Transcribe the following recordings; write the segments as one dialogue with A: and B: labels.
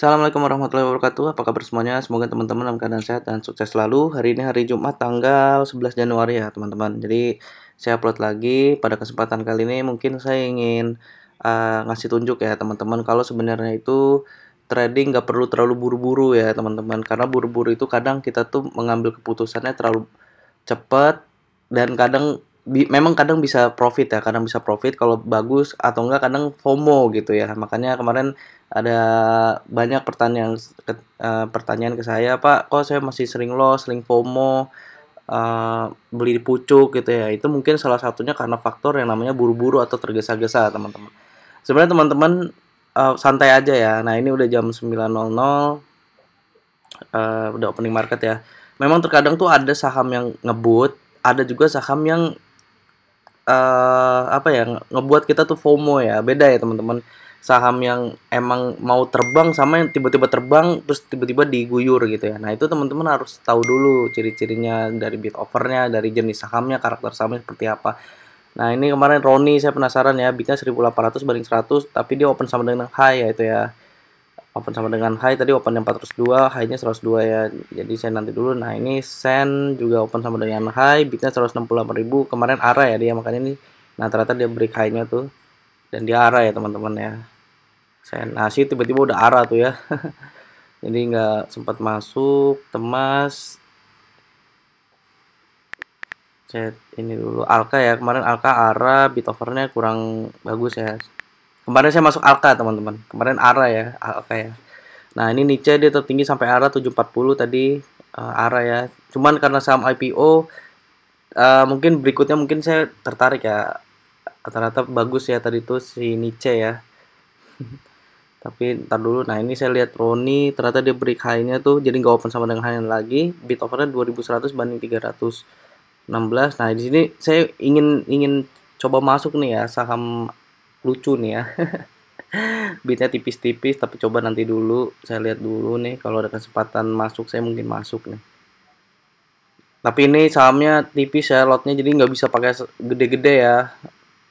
A: Assalamualaikum warahmatullahi wabarakatuh. Apa kabar semuanya? Semoga teman-teman dalam keadaan sehat dan sukses selalu. Hari ini hari Jumat tanggal 11 Januari ya teman-teman. Jadi saya upload lagi. Pada kesempatan kali ini mungkin saya ingin ngasih tunjuk ya teman-teman. Kalau sebenarnya itu trading nggak perlu terlalu buru-buru ya teman-teman. Karena buru-buru itu kadang kita tuh mengambil keputusannya terlalu cepat dan memang kadang bisa profit ya, kadang bisa profit kalau bagus atau enggak kadang FOMO gitu ya. Makanya kemarin ada banyak pertanyaan ke saya, "Pak, kok saya masih sering loss, sering FOMO, beli di pucuk," gitu ya. Itu mungkin salah satunya karena faktor yang namanya buru-buru atau tergesa-gesa, teman-teman. Sebenarnya teman-teman, santai aja ya. Nah, ini udah jam 9.00, udah opening market ya. Memang terkadang tuh ada saham yang ngebut, ada juga saham yang apa ya, ngebuat kita tuh FOMO ya, beda ya teman-teman. Saham yang emang mau terbang sama yang tiba-tiba terbang terus tiba-tiba diguyur gitu ya. Nah, itu teman-teman harus tahu dulu ciri-cirinya dari bid offernya, dari jenis sahamnya, karakter sahamnya seperti apa. Nah, ini kemarin Roni saya penasaran ya, bidnya 1800 banding 100 tapi dia open sama dengan high ya itu ya. Open sama dengan high tadi opennya 402, high-nya 102 ya. Jadi saya nanti dulu. Nah, ini Sen juga open sama dengan high, bidnya 168.000. Kemarin arah ya dia makanya ini. Nah, ternyata dia break high-nya tuh dan dia arah ya teman-teman ya. Sen. Nah, sih tiba-tiba udah arah tuh ya. Jadi nggak sempat masuk. Temas. Saya ini dulu Alka ya. Kemarin Alka arah, bid offernya kurang bagus ya. Kemarin saya masuk Alka teman-teman. Kemarin arah ya, Alka ya. Nah, ini Niche dia tertinggi sampai arah 740 tadi, arah ya. Cuman karena saham IPO, mungkin berikutnya mungkin saya tertarik ya. Rata-rata bagus ya tadi tuh si Niche ya. Tapi ntar dulu. Nah, ini saya lihat Roni ternyata dia break high-nya tuh jadi nggak open sama dengan high lagi. Bid offer-nya 2100 banding 316. Nah, di sini saya ingin coba masuk nih ya saham lucu nih ya. Bidnya tipis-tipis tapi coba nanti dulu saya lihat dulu nih kalau ada kesempatan masuk saya mungkin masuk nih. Tapi ini sahamnya tipis ya lotnya jadi nggak bisa pakai gede-gede ya.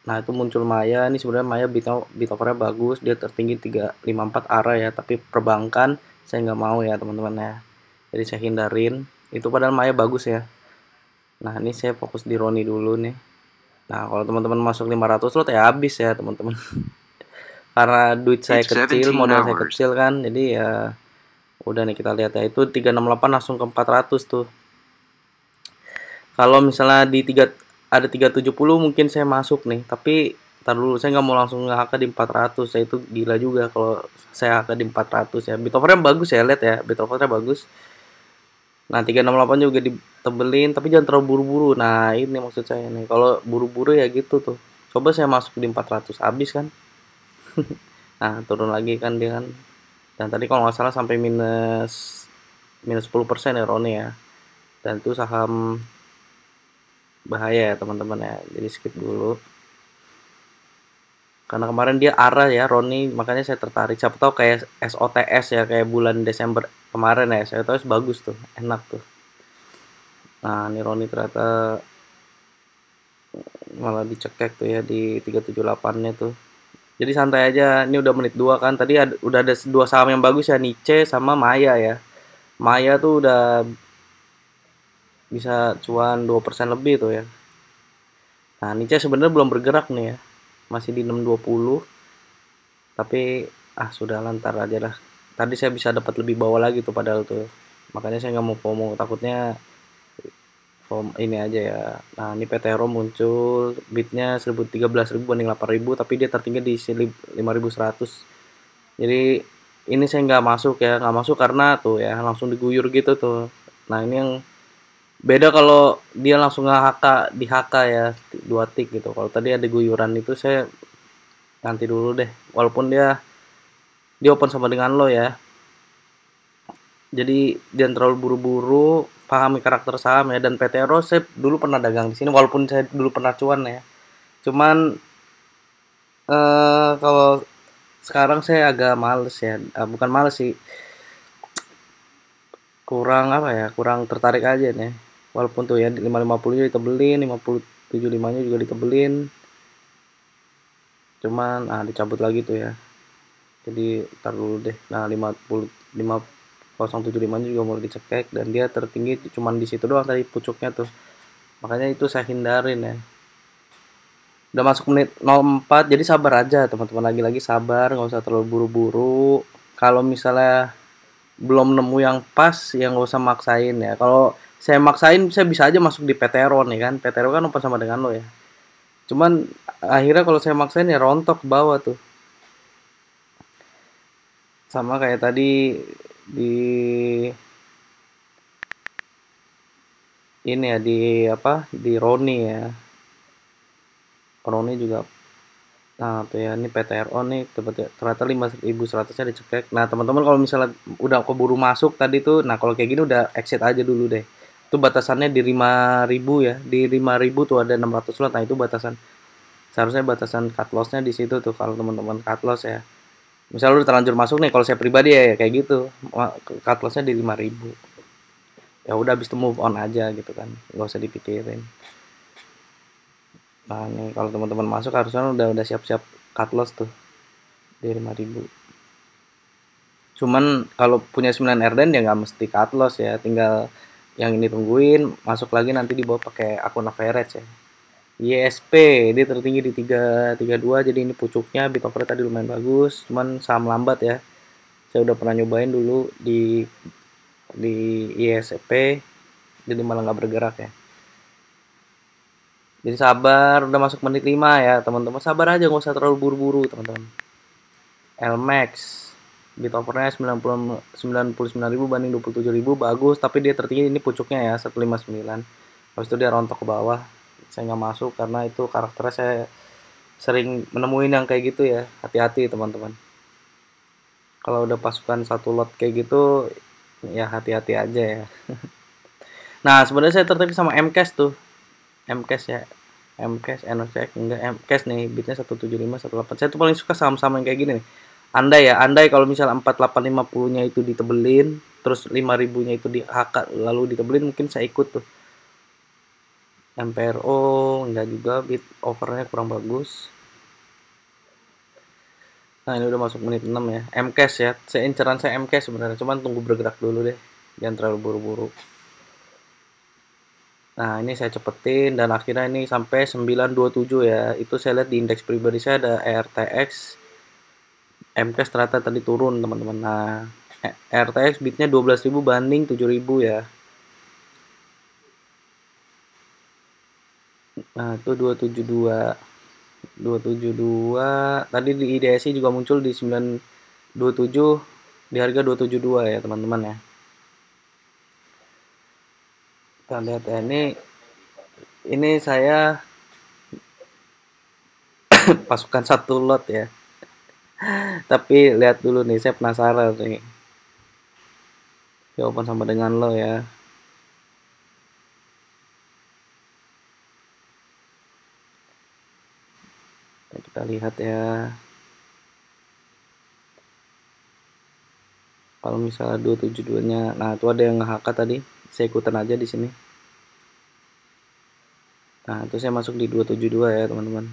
A: Nah, itu muncul Maya. Ini sebenarnya Maya bid offernya bagus, dia tertinggi 354 arah ya, tapi perbankan saya nggak mau ya teman-teman ya. Jadi saya hindarin. Itu padahal Maya bagus ya. Nah, ini saya fokus di Roni dulu nih. Nah, kalau teman-teman masuk 500 lot ya habis ya teman-teman. Karena duit saya kecil, modal saya kecil kan, jadi ya udah nih kita lihat ya itu 368 langsung ke 400 tuh. Kalau misalnya ada 370 mungkin saya masuk nih, tapi ntar dulu saya nggak mau langsung nge-HK di 400, saya itu gila juga kalau saya HK di 400 ya. Bid offernya bagus ya, lihat ya, bid offernya bagus. Nah, 368 juga ditebelin, tapi jangan terlalu buru-buru. Nah, ini maksud saya nih, kalau buru-buru ya gitu tuh. Coba saya masuk di 400, habis kan. Nah, turun lagi kan dia kan. Dan tadi kalau nggak salah sampai minus 10% ya Roni ya. Dan itu saham bahaya ya teman-teman ya. Jadi skip dulu. Karena kemarin dia arah ya Roni, makanya saya tertarik. Siapa tahu kayak SOTS ya kayak bulan Desember kemarin ya. Saya tahu bagus tuh, enak tuh. Nah, ini Roni ternyata malah dicekek tuh ya di 378-nya tuh. Jadi santai aja, ini udah menit 2 kan. Tadi udah ada dua saham yang bagus ya, Niche sama Maya ya. Maya tuh udah bisa cuan 2% lebih tuh ya. Nah, Niche sebenarnya belum bergerak nih ya. Masih di 620. Tapi sudah lantar aja lah. Tadi saya bisa dapat lebih bawah lagi tuh padahal tuh. Makanya saya nggak mau FOMO, takutnya FOMO ini aja ya. Nah, ini PTRO muncul bidnya 13.000 banding 8.000 tapi dia tertinggi di 5.100. Jadi ini saya nggak masuk ya, nggak masuk karena tuh ya langsung diguyur gitu tuh. Nah, ini yang beda kalau dia langsung nge-HK di HK ya 2 tik gitu. Kalau tadi ada guyuran itu saya nanti dulu deh. Walaupun dia open sama dengan lo ya. Jadi jangan terlalu buru-buru, pahami karakter saham ya. Dan PTRO saya dulu pernah dagang di sini walaupun saya dulu pernah cuan ya. Cuman kalau sekarang saya agak males ya. Bukan males sih. Kurang apa ya? Kurang tertarik aja nih. Walaupun tuh ya 550-nya ditebelin, 575-nya juga ditebelin. Cuman dicabut lagi tuh ya. Jadi ntar dulu deh. Nah, 5075 juga mulai dicekek dan dia tertinggi cuman di situ doang tadi pucuknya tuh. Makanya itu saya hindarin ya. Udah masuk menit 04, jadi sabar aja teman-teman, lagi-lagi sabar, nggak usah terlalu buru-buru. Kalau misalnya belum nemu yang pas, ya nggak usah maksain ya. Kalau saya maksain, saya bisa aja masuk di Peteron ya kan. Peteron kan open sama dengan lo ya. Cuman akhirnya kalau saya maksain ya rontok ke bawah tuh. Sama kayak tadi di ini ya, di apa? Di Roni ya. Roni juga. Nah, tuh ya, ini PTRO nih ternyata 5.100-nya dicekek. Nah, teman-teman kalau misalnya udah keburu masuk tadi tuh, nah kalau kayak gini udah exit aja dulu deh. Itu batasannya di 5.000 ya. Di 5.000 tuh ada 600 lot. Nah, itu batasan. Seharusnya batasan cut loss-nya di situ tuh kalau teman-teman cut loss ya. Misalnya udah terlanjur masuk nih, kalau saya pribadi ya kayak gitu. Cut loss-nya di 5.000. Ya udah habis itu move on aja gitu kan. Nggak usah dipikirin. Nah, nih kalau teman-teman masuk harusnya udah siap-siap cut loss tuh di 5.000. Cuman kalau punya 9 Erden ya nggak mesti cut loss ya, tinggal yang ini tungguin masuk lagi nanti dibawa pakai akun average ya. YSP dia tertinggi di 332, jadi ini pucuknya bit offer tadi lumayan bagus, cuman saham lambat ya. Saya udah pernah nyobain dulu di YSP, jadi malah nggak bergerak ya. Jadi sabar, udah masuk menit 5 ya teman-teman, sabar aja, nggak usah terlalu buru-buru teman-teman. LMAX bit offernya 99.000 banding 27.000, bagus, tapi dia tertinggi ini pucuknya ya 159. Habis itu dia rontok ke bawah, saya nggak masuk karena itu karakternya saya sering menemuin yang kayak gitu ya. Hati-hati teman-teman, kalau udah pasukan satu lot kayak gitu ya hati-hati aja ya. Nah, sebenarnya saya tertarik sama MCAS tuh. MCAS ya, MCAS, NOCX enggak, MCAS nih, bitnya 175 18. Saya tuh paling suka saham-saham yang kayak gini nih. Andai kalau misalnya 4850-nya itu ditebelin, terus 5.000-nya itu di HK lalu ditebelin, mungkin saya ikut tuh. MPRO enggak juga, bit overnya kurang bagus. Nah, ini udah masuk menit 6 ya. MCAS ya. Saya inceran saya MCAS sebenarnya, cuman tunggu bergerak dulu deh. Jangan terlalu buru-buru. Nah, ini saya cepetin dan akhirnya ini sampai 927 ya. Itu saya lihat di indeks pribadi saya ada ERTX. MCAS ternyata tadi turun, teman-teman. Nah, ERTX bitnya 12.000 banding 7.000 ya. Nah, itu 272. 272. Tadi di IDSI juga muncul di 927 di harga 272 ya, teman-teman ya. Kita lihat ya, ini saya pasukan satu lot ya. Tapi lihat dulu nih, saya penasaran nih. Jawaban sama dengan lo ya. Kita lihat ya. Kalau misalnya 272-nya, nah itu ada yang nge-HK tadi. Saya ikutan aja di sini. Nah, itu saya masuk di 272 ya, teman-teman.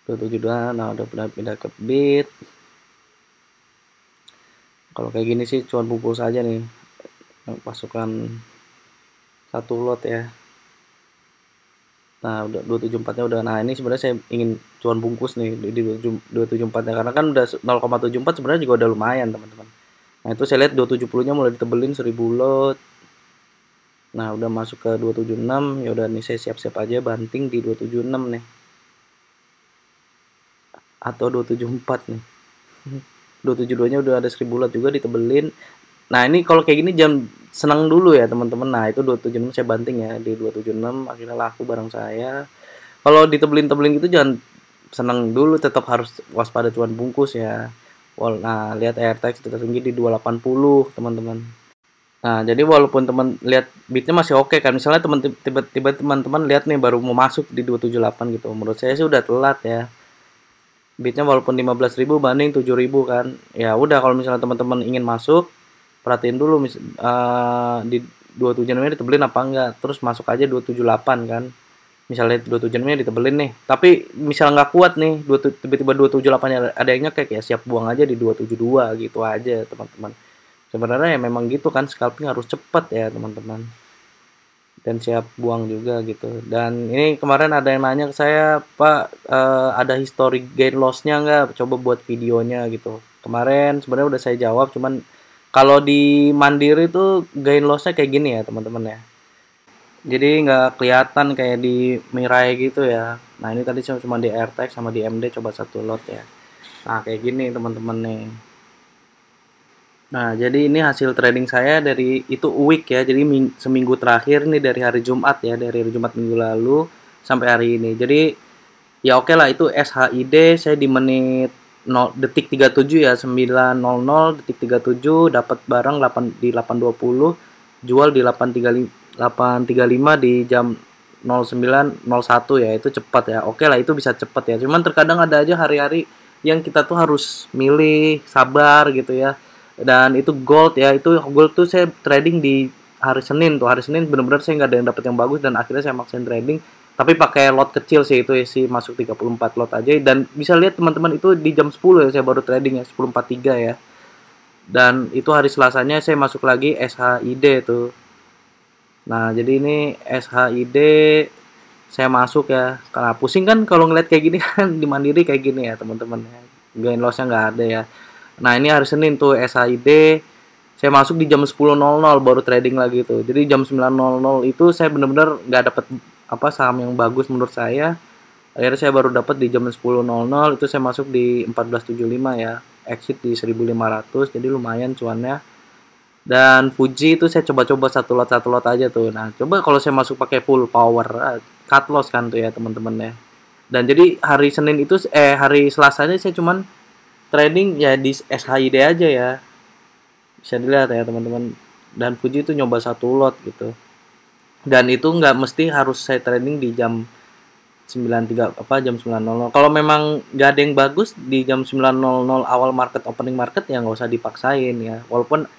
A: 272, nah udah pindah ke bit. Kalau kayak gini sih cuan bungkus aja nih. Pasukan satu lot ya. Nah, udah 274-nya udah. Nah, ini sebenarnya saya ingin cuan bungkus nih di 274-nya karena kan udah 0,74 sebenarnya juga udah lumayan, teman-teman. Nah, itu saya lihat 270-nya mulai ditebelin 1000 lot. Nah, udah masuk ke 276, ya udah nih saya siap-siap aja banting di 276 nih. Atau 274 nih. 272-nya udah ada 1000 lot juga ditebelin. Nah, ini kalau kayak gini jangan senang dulu ya, teman-teman. Nah, itu 276 saya banting ya di 276, akhirnya laku barang saya. Kalau ditebelin-tebelin gitu jangan senang dulu, tetap harus waspada cuan bungkus ya. Nah, lihat AirTags tertinggi di 280, teman-teman. Nah, jadi walaupun teman lihat bitnya masih oke kan, misalnya tiba-tiba teman-teman lihat nih baru mau masuk di 278 gitu. Menurut saya sih udah telat ya. Bitnya walaupun 15.000 banding 7.000 kan. Ya udah, kalau misalnya teman-teman ingin masuk, perhatiin dulu di 276 ini ditebelin apa enggak. Terus masuk aja 278 kan. Misalnya 27.6-nya ditebelin nih, tapi misal nggak kuat nih, tiba-tiba 278-nya ada yang nyekek, ya siap buang aja di 272 gitu aja teman-teman. Sebenarnya ya memang gitu kan, scalping harus cepet ya teman-teman, dan siap buang juga gitu. Dan ini kemarin ada yang nanya ke saya, Pak, ada history gain loss-nya nggak? Coba buat videonya gitu. Kemarin sebenarnya udah saya jawab, cuman kalau di Mandiri tuh gain loss-nya kayak gini ya teman-teman ya. Jadi nggak kelihatan kayak di Mirai gitu ya. Nah ini tadi saya cuma di AirTag sama di MD coba satu lot ya. Nah kayak gini teman-teman nih. Nah jadi ini hasil trading saya dari itu week ya. Jadi seminggu terakhir nih dari hari Jumat ya, dari hari Jumat minggu lalu sampai hari ini. Jadi ya oke lah itu SHID saya di menit 0 detik 37 ya, 9.00 detik 37 dapat barang 8 di 8.20, jual di 8.35 di jam 09.01 ya, itu cepat ya. Oke lah itu bisa cepat ya. Cuman terkadang ada aja hari-hari yang kita tuh harus milih, sabar gitu ya. Dan itu gold ya, itu gold tuh saya trading di hari Senin tuh. Hari Senin bener-bener saya nggak ada yang dapat yang bagus dan akhirnya saya maksain trading, tapi pakai lot kecil sih, itu sih masuk 34 lot aja. Dan bisa lihat teman-teman itu di jam 10 ya saya baru trading ya, 10.43 ya. Dan itu hari Selasanya saya masuk lagi SHID tuh. Nah jadi ini SHID saya masuk ya, karena pusing kan kalau ngeliat kayak gini kan di Mandiri kayak gini ya teman-teman ya, gain lossnya nggak ada ya. Nah ini hari Senin tuh SHID saya masuk di jam 10.00 baru trading lagi tuh. Jadi jam 9.00 itu saya bener-bener nggak dapet apa saham yang bagus menurut saya. Akhirnya saya baru dapat di jam 10.00 itu saya masuk di 14.75 ya, exit di 1.500, jadi lumayan cuannya. Dan Fuji itu saya coba-coba satu lot aja tuh. Nah coba kalau saya masuk pakai full power, cut loss kan tuh ya teman-teman ya. Dan jadi hari Senin itu hari Selasanya saya cuman trading ya di SHID aja ya, bisa dilihat ya teman-teman. Dan Fuji itu nyoba satu lot gitu, dan itu nggak mesti harus saya trading di jam 93 apa jam 9.00. Kalau memang nggak ada yang bagus di jam 9.00 awal market, opening market, ya nggak usah dipaksain ya. Walaupun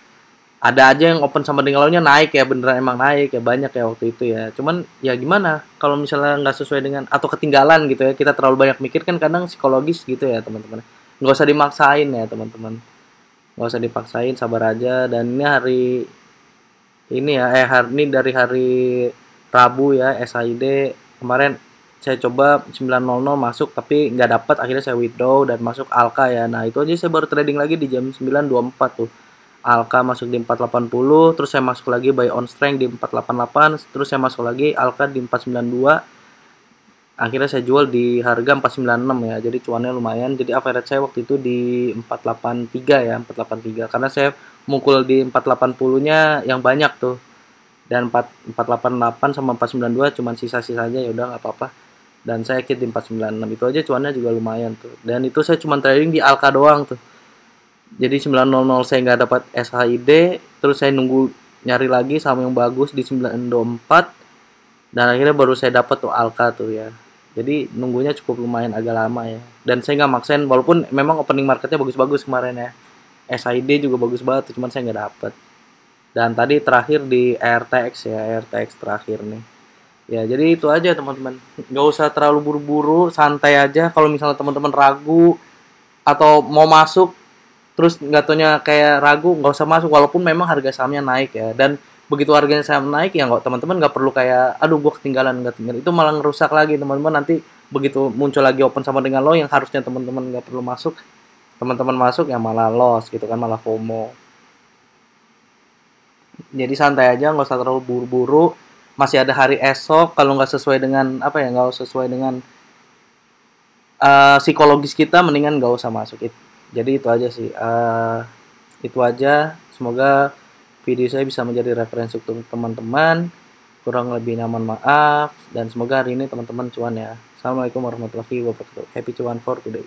A: ada aja yang open sama dengan lawannya naik ya, beneran emang naik ya, banyak ya waktu itu ya. Cuman ya gimana kalau misalnya nggak sesuai dengan atau ketinggalan gitu ya, kita terlalu banyak mikir kan kadang psikologis gitu ya teman-teman. Nggak usah dimaksain ya teman-teman, nggak usah dipaksain, sabar aja. Dan ini hari ini ya hari ini dari hari Rabu ya, SID kemarin saya coba 9.00 masuk tapi nggak dapat, akhirnya saya withdraw dan masuk Alka ya. Nah itu aja saya baru trading lagi di jam 9.24 tuh. Alka masuk di 480, terus saya masuk lagi buy on strength di 488, terus saya masuk lagi Alka di 492. Akhirnya saya jual di harga 496 ya. Jadi cuannya lumayan. Jadi average saya waktu itu di 483 ya, 483. Karena saya mukul di 480-nya yang banyak tuh. Dan 488 sama 492 cuman sisa-sisanya, ya udah nggak apa-apa. Dan saya exit di 496. Itu aja cuannya juga lumayan tuh. Dan itu saya cuma trading di Alka doang tuh. Jadi 9.00 saya nggak dapat SHID, terus saya nunggu nyari lagi sama yang bagus di 924, dan akhirnya baru saya dapat tuh Alka tuh ya. Jadi nunggunya cukup lumayan agak lama ya. Dan saya nggak maksain, walaupun memang opening marketnya bagus-bagus kemarin ya. SHID juga bagus banget, cuman saya nggak dapet. Dan tadi terakhir di RTX ya, RTX terakhir nih. Ya jadi itu aja teman-teman. Nggak usah terlalu buru-buru, santai aja. Kalau misalnya teman-teman ragu atau mau masuk terus nggak taunya kayak ragu, nggak usah masuk walaupun memang harga sahamnya naik ya. Dan begitu harganya saham naik ya nggak, teman-teman nggak perlu kayak aduh gue ketinggalan, nggak tinggal itu malah ngerusak lagi teman-teman. Nanti begitu muncul lagi open sama dengan lo yang harusnya teman-teman nggak perlu masuk, teman-teman masuk ya malah loss gitu kan, malah FOMO. Jadi santai aja, nggak usah terlalu buru-buru, masih ada hari esok. Kalau nggak sesuai dengan apa ya, nggak sesuai dengan psikologis kita, mendingan nggak usah masuk itu. Jadi itu aja sih, itu aja. Semoga video saya bisa menjadi referensi untuk teman-teman. Kurang lebih nyaman maaf, dan semoga hari ini teman-teman cuan ya. Assalamualaikum warahmatullahi wabarakatuh. Happy cuan for today.